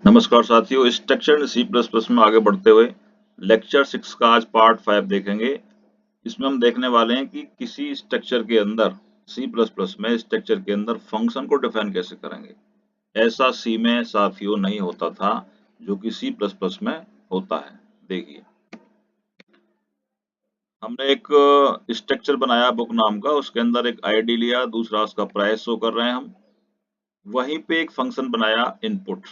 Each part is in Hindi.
नमस्कार साथियों, स्ट्रक्चर सी प्लस प्लस में आगे बढ़ते हुए लेक्चर 6 का आज पार्ट 5 देखेंगे। इसमें हम देखने वाले हैं कि किसी स्ट्रक्चर के अंदर सी प्लस प्लस में स्ट्रक्चर के अंदर फंक्शन को डिफाइन कैसे करेंगे। ऐसा सी में साथियों नहीं होता था जो कि सी प्लस प्लस में होता है। देखिए, हमने एक स्ट्रक्चर बनाया बुक नाम का, उसके अंदर एक आईडी लिया, दूसरा उसका प्राइस शो कर रहे हैं हम। वहीं पे एक फंक्शन बनाया इनपुट।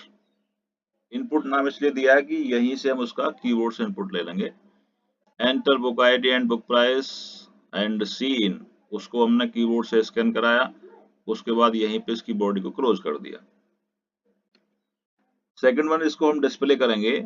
इनपुट नाम इसलिए दिया है कि यहीं से हम उसका कीवर्ड से इनपुट ले लेंगे। Enter book ID and book price and cin, उसको हमने कीबोर्ड से स्कैन कराया। उसके बाद यहीं पे इसकी बॉडी को क्लोज कर दिया। सेकंड वन, इसको हम डिस्प्ले करेंगे।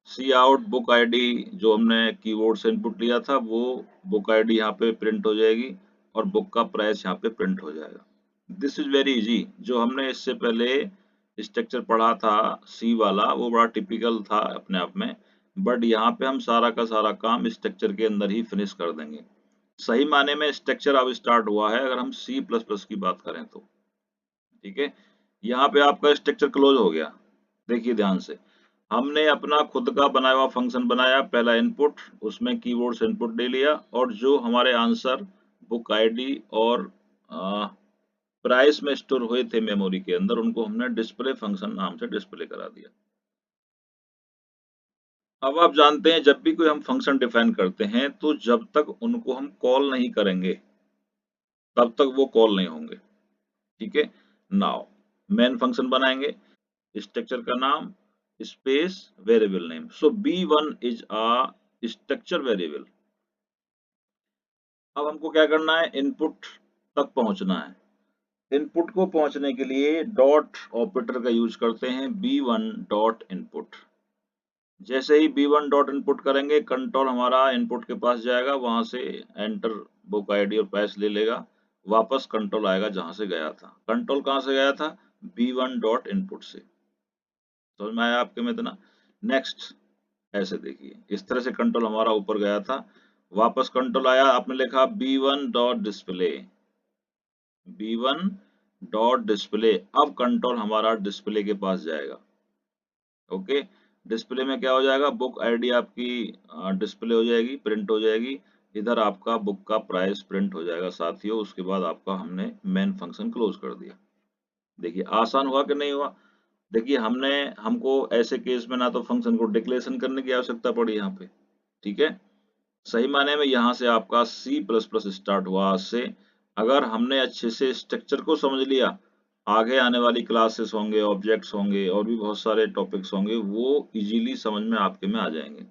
सी आउट बुक आईडी, जो हमने कीबोर्ड से इनपुट लिया था, वो बुक आईडी यहाँ पे प्रिंट हो जाएगी और बुक का प्राइस यहाँ पे प्रिंट हो जाएगा। This is very easy. जो हमने इससे पहले स्ट्रक्चर पढ़ा था सी वाला, वो बड़ा टिपिकल था अपने आप में, बट यहाँ पे हम सारा का सारा काम स्ट्रक्चर के अंदर ही फिनिश कर देंगे। सही माने में स्ट्रक्चर अब स्टार्ट हुआ है अगर हम सी प्लस प्लस की बात करें तो। ठीक है, यहाँ पे आपका स्ट्रक्चर क्लोज हो गया। देखिए ध्यान से, हमने अपना खुद का बनाया हुआ फंक्शन बनाया। पहला इनपुट, उसमें कीबोर्ड से इनपुट ले लिया और जो हमारे आंसर बुक आईडी और प्राइस में स्टोर हुए थे मेमोरी के अंदर, उनको हमने डिस्प्ले फंक्शन नाम से डिस्प्ले करा दिया। अब आप जानते हैं जब भी कोई हम फंक्शन डिफाइन करते हैं तो जब तक उनको हम कॉल नहीं करेंगे तब तक वो कॉल नहीं होंगे। ठीक है, नाउ मेन फंक्शन बनाएंगे, स्ट्रक्चर का नाम space variable name. So B1 is a structure variable. अब हमको क्या करना है, इनपुट तक पहुंचना है। इनपुट को पहुंचने के लिए डॉट ऑपरेटर का यूज करते हैं, B1 डॉट इनपुट। जैसे ही B1 डॉट इनपुट करेंगे, कंट्रोल हमारा इनपुट के पास जाएगा, वहां से एंटर बुक आईडी और प्राइस ले लेगा, वापस कंट्रोल आएगा जहां से गया था। कंट्रोल कहां से गया था, B1 डॉट इनपुट से। समझ में आया आपके में इतना? नेक्स्ट, ऐसे देखिए, इस तरह से कंट्रोल हमारा ऊपर गया था, वापस कंट्रोल आया, आपने लिखा B1 dot display. B1 dot display, अब कंट्रोल हमारा डिस्प्ले के पास जाएगा। ओके, डिस्प्ले में क्या हो जाएगा, बुक आईडी आपकी डिस्प्ले हो जाएगी, प्रिंट हो जाएगी। इधर आपका बुक का प्राइस प्रिंट हो जाएगा साथियों। उसके बाद आपका हमने मेन फंक्शन क्लोज कर दिया। देखिए आसान हुआ कि नहीं हुआ? देखिए, हमको ऐसे केस में ना तो फंक्शन को डिक्लेरेशन करने की आवश्यकता पड़ी यहाँ पे। ठीक है, सही माने में यहाँ से आपका सी प्लस प्लस स्टार्ट हुआ आज से। अगर हमने अच्छे से स्ट्रक्चर को समझ लिया, आगे आने वाली क्लासेस होंगे, ऑब्जेक्ट्स होंगे और भी बहुत सारे टॉपिक्स होंगे, वो इजीली समझ में आपके में आ जाएंगे।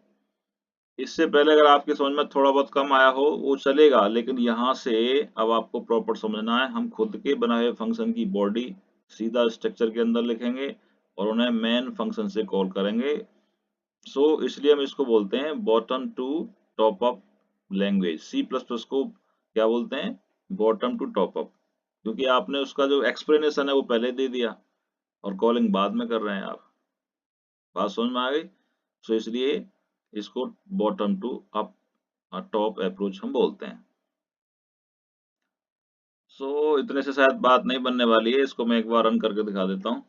इससे पहले अगर आपके समझ में थोड़ा बहुत कम आया हो वो चलेगा, लेकिन यहाँ से अब आपको प्रॉपर समझना है। हम खुद के बनाए हुए फंक्शन की बॉडी सीधा स्ट्रक्चर के अंदर लिखेंगे और उन्हें मेन फंक्शन से कॉल करेंगे। सो इसलिए हम इसको बोलते हैं bottom to top up language. C plus plus को क्या बोलते हैं, बॉटम टू टॉप अप, क्योंकि आपने उसका जो एक्सप्लेनेशन है वो पहले दे दिया और कॉलिंग बाद में कर रहे हैं आप। बात समझ में आ गई? सो इसलिए इसको bottom to up top approach हम बोलते हैं। सो इतने से शायद बात नहीं बनने वाली है, इसको मैं एक बार रन करके दिखा देता हूँ।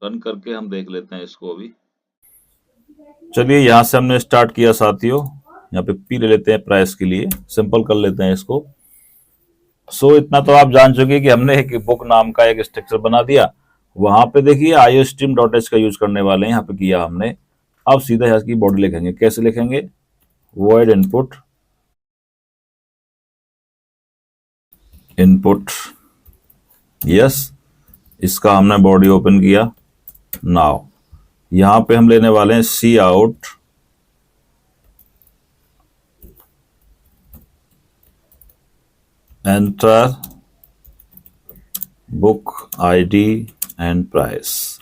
रन करके हम देख लेते हैं इसको अभी। चलिए, यहाँ से हमने स्टार्ट किया साथियों। यहाँ पे पी ले लेते हैं प्राइस के लिए, सिंपल कर लेते हैं इसको। सो इतना तो आप जान चुके कि हमने एक बुक नाम का एक स्ट्रक्चर बना दिया। वहां पे देखिए iostream.h का यूज करने वाले हैं, यहाँ पे किया हमने। अब सीधा यहाँ की बॉडी लिखेंगे। कैसे लिखेंगे, void input इनपुट, यस, इसका हमने बॉडी ओपन किया। नाउ यहां पे हम लेने वाले हैं cout enter book ID and price.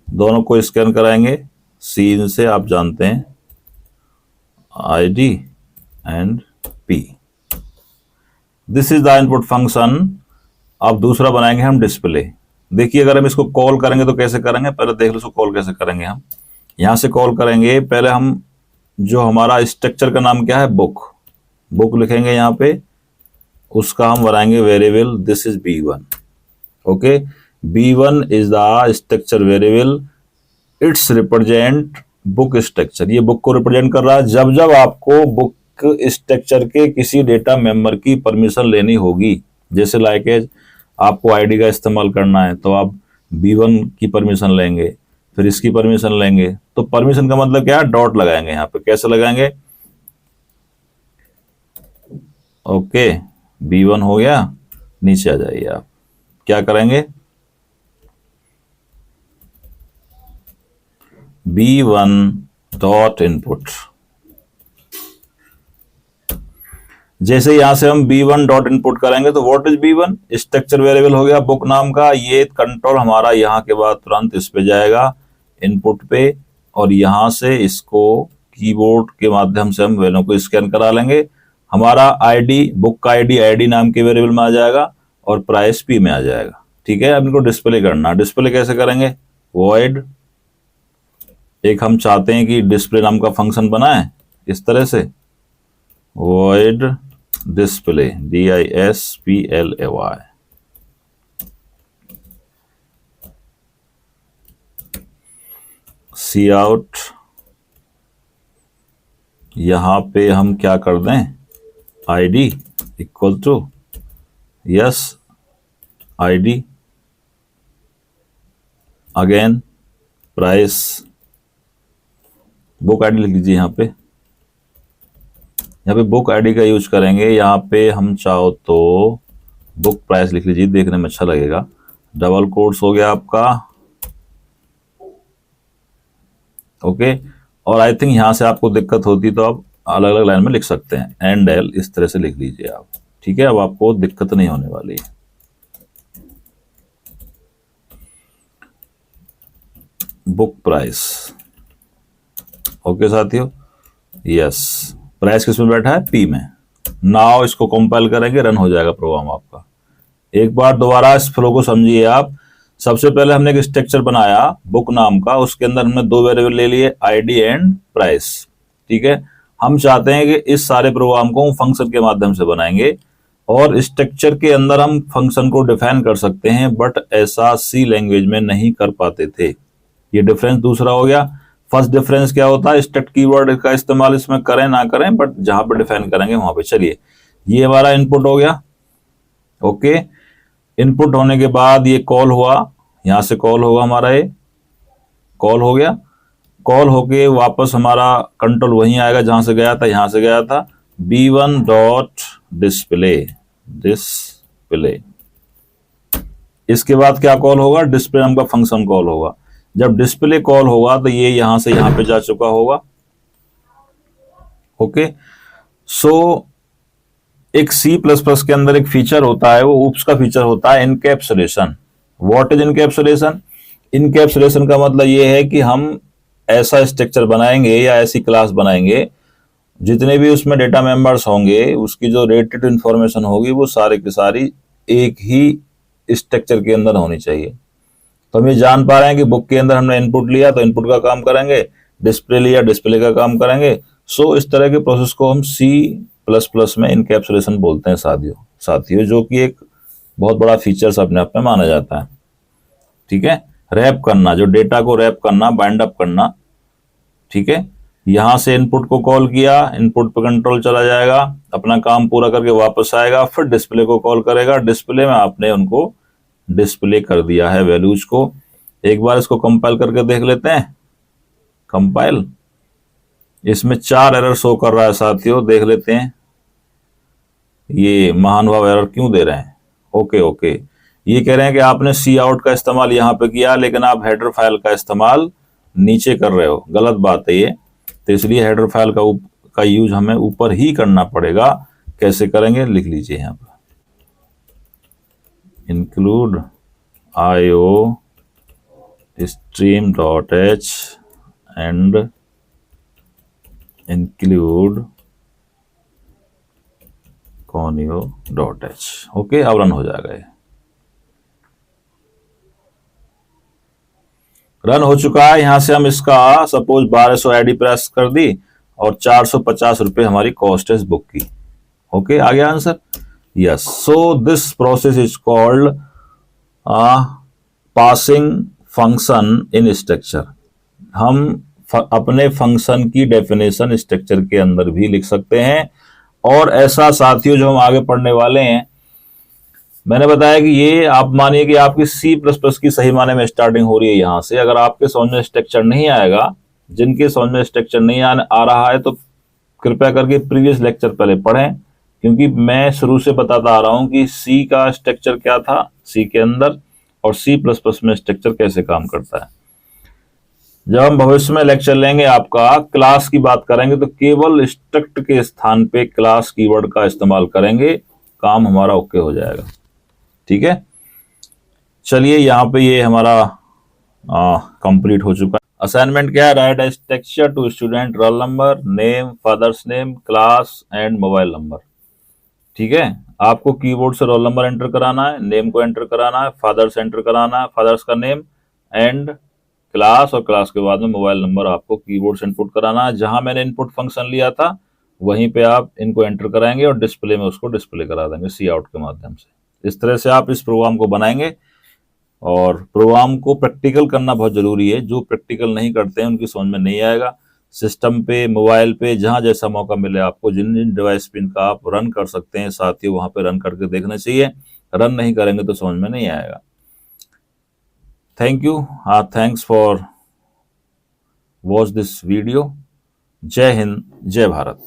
दोनों को स्कैन कराएंगे सी इन से, आप जानते हैं ID and P. This is the input function. अब दूसरा बनाएंगे हम डिस्प्ले। देखिए, अगर हम इसको कॉल करेंगे तो कैसे करेंगे, पहले देख लो इसको कॉल कैसे करेंगे। हम यहां से कॉल करेंगे, पहले हम जो हमारा स्ट्रक्चर का नाम क्या है, बुक, बुक लिखेंगे यहाँ पे। उसका हम बनाएंगे variable, this is B1। Okay, B1 is the structure variable, it's represent book structure. ये बुक को रिप्रेजेंट कर रहा है। जब जब आपको बुक स्ट्रक्चर के किसी डेटा मेंबर की परमिशन लेनी होगी, जैसे लाइक आपको आईडी का इस्तेमाल करना है तो आप B1 की परमिशन लेंगे, फिर इसकी परमिशन लेंगे। तो परमिशन का मतलब क्या है, डॉट लगाएंगे यहाँ पे। कैसे लगाएंगे, ओके B1 हो गया, नीचे आ जाइए आप, क्या करेंगे, B1 डॉट इनपुट। जैसे यहां से हम B1 डॉट इनपुट करेंगे तो what is B1, structure variable हो गया बुक नाम का। ये कंट्रोल हमारा यहां के बाद तुरंत इस पे जाएगा, इनपुट पे, और यहां से इसको कीबोर्ड के माध्यम से हम वैल्यू को स्कैन करा लेंगे। हमारा आईडी, बुक का आईडी आईडी नाम के वेरिएबल में आ जाएगा और प्राइस P में आ जाएगा। ठीक है, अब इनको डिस्प्ले करना। डिस्प्ले कैसे करेंगे, वॉइड, एक हम चाहते हैं कि डिस्प्ले नाम का फंक्शन बनाए इस तरह से, void display, DISPLAY, cout, यहां पे हम क्या कर दें, ID equal to yes ID, again price, book ID लिख लीजिए। यहाँ पे बुक आईडी का यूज करेंगे। यहाँ पे हम चाहो तो बुक प्राइस लिख लीजिए, देखने में अच्छा लगेगा। डबल कोट्स हो गया आपका, ओके। और आई थिंक यहां से आपको दिक्कत होती तो आप अलग अलग लाइन में लिख सकते हैं, एंड एल इस तरह से लिख लीजिए आप। ठीक है, अब आपको दिक्कत नहीं होने वाली है। बुक प्राइस, ओके साथियों, यस, प्राइस किस में बैठा है, P में। नाउ इसको कंपाइल करेंगे, रन हो जाएगा प्रोग्राम आपका। एक बार दोबारा इस फ्लो को समझिए आप। सबसे पहले हमने एक स्ट्रक्चर बनाया बुक नाम का, उसके अंदर हमने दो वेरिएबल ले लिए, आईडी एंड प्राइस। ठीक है, हम चाहते हैं कि इस सारे प्रोग्राम को हम फंक्शन के माध्यम से बनाएंगे, और स्ट्रक्चर के अंदर हम फंक्शन को डिफाइन कर सकते हैं, बट ऐसा C लैंग्वेज में नहीं कर पाते थे। ये डिफरेंस दूसरा हो गया। फर्स्ट डिफरेंस क्या होता है, स्ट्रक्ट कीवर्ड का इस्तेमाल इसमें करें ना करें, बट जहां पे डिफाइन करेंगे वहां पे। चलिए, ये हमारा इनपुट हो गया, ओके। इनपुट होने के बाद ये कॉल हुआ, यहां से कॉल होगा हमारा, ये कॉल हो गया। कॉल होके वापस हमारा कंट्रोल वहीं आएगा जहां से गया था, यहां से गया था, B1 डॉट डिस्प्ले, डिस्प्ले। इसके बाद क्या कॉल होगा, डिस्प्ले नाम का फंक्शन कॉल होगा। जब डिस्प्ले कॉल होगा तो ये यहां से यहां पे जा चुका होगा, ओके। सो एक C++ के अंदर एक फीचर होता है, वो ऊप्स का फीचर होता है, encapsulation. What is encapsulation, encapsulation का मतलब ये है कि हम ऐसा स्ट्रक्चर बनाएंगे या ऐसी क्लास बनाएंगे, जितने भी उसमें डेटा मेंबर्स होंगे, उसकी जो रेटेड इंफॉर्मेशन होगी वो सारे की सारी एक ही स्ट्रक्चर के अंदर होनी चाहिए। तो हम ये जान पा रहे हैं कि बुक के अंदर हमने इनपुट लिया तो इनपुट का काम करेंगे, डिस्प्ले लिया डिस्प्ले का काम करेंगे। सो इस तरह के प्रोसेस को हम C++ में इनकैप्सुलेशन बोलते हैं साथियों, जो कि एक बहुत बड़ा फीचर्स अपने आप में माना जाता है। ठीक है, रैप करना, जो डेटा को रैप करना, बाइंड अप करना। ठीक है, यहां से इनपुट को कॉल किया, इनपुट पे कंट्रोल चला जाएगा, अपना काम पूरा करके वापस आएगा, फिर डिस्प्ले को कॉल करेगा। डिस्प्ले में आपने उनको डिस्प्ले कर दिया है वैल्यूज को। एक बार इसको कंपाइल करके देख लेते हैं, कंपाइल। इसमें 4 एरर शो कर रहा है साथियों, देख लेते हैं ये महानुभाव एरर क्यों दे रहे हैं। ओके, ये कह रहे हैं कि आपने cout का इस्तेमाल यहां पे किया, लेकिन आप हेडर फाइल का इस्तेमाल नीचे कर रहे हो, गलत बात है ये। तो इसलिए हेडर फाइल का यूज हमें ऊपर ही करना पड़ेगा। कैसे करेंगे, लिख लीजिए यहां पर, include IO stream.h and include conio.h। Okay, अब रन हो जाएगा। ये रन हो चुका है। यहां से हम इसका सपोज 1200 आईडी प्रेस कर दी और 450 रुपए हमारी कॉस्ट है इस बुक की। ओके, आ गया answer, yes. So this process is called passing function in structure, हम अपने फंक्शन की डेफिनेशन स्ट्रक्चर के अंदर भी लिख सकते हैं। और ऐसा साथियों जो हम आगे पढ़ने वाले हैं, मैंने बताया कि ये आप मानिए कि आपकी सी प्लस प्लस की सही माने में स्टार्टिंग हो रही है यहां से। अगर आपके समझ में स्ट्रक्चर नहीं आएगा, जिनके समझ में स्ट्रक्चर नहीं आ रहा है, तो कृपया करके प्रीवियस लेक्चर पहले पढ़ें, क्योंकि मैं शुरू से बताता आ रहा हूं कि सी का स्ट्रक्चर क्या था सी के अंदर, और सी प्लस प्लस में स्ट्रक्चर कैसे काम करता है। जब हम भविष्य में लेक्चर लेंगे आपका क्लास की बात करेंगे, तो केवल स्ट्रक्ट के स्थान पे क्लास कीवर्ड का इस्तेमाल करेंगे, काम हमारा ओके हो जाएगा। ठीक है, चलिए यहाँ पे ये हमारा कंप्लीट हो चुका है। असाइनमेंट क्या है? Write a structure to student, roll number, name, father's name, class and mobile number. ठीक है, आपको कीबोर्ड से रोल नंबर एंटर कराना है, नेम को एंटर कराना है, फादर्स एंटर कराना है, फादर्स का नेम एंड क्लास, और क्लास के बाद में मोबाइल नंबर आपको कीबोर्ड से इनपुट कराना है। जहां मैंने इनपुट फंक्शन लिया था वहीं पे आप इनको एंटर कराएंगे और डिस्प्ले में उसको डिस्प्ले करा देंगे सी आउट के माध्यम से। इस तरह से आप इस प्रोग्राम को बनाएंगे। और प्रोग्राम को प्रैक्टिकल करना बहुत जरूरी है, जो प्रैक्टिकल नहीं करते हैं उनकी समझ में नहीं आएगा। सिस्टम पे, मोबाइल पे, जहां जैसा मौका मिले आपको, जिन जिन डिवाइस पे इनका आप रन कर सकते हैं साथियों, वहां पे रन करके देखना चाहिए। रन नहीं करेंगे तो समझ में नहीं आएगा। Thank you, thanks for watch this video. जय हिंद, जय भारत।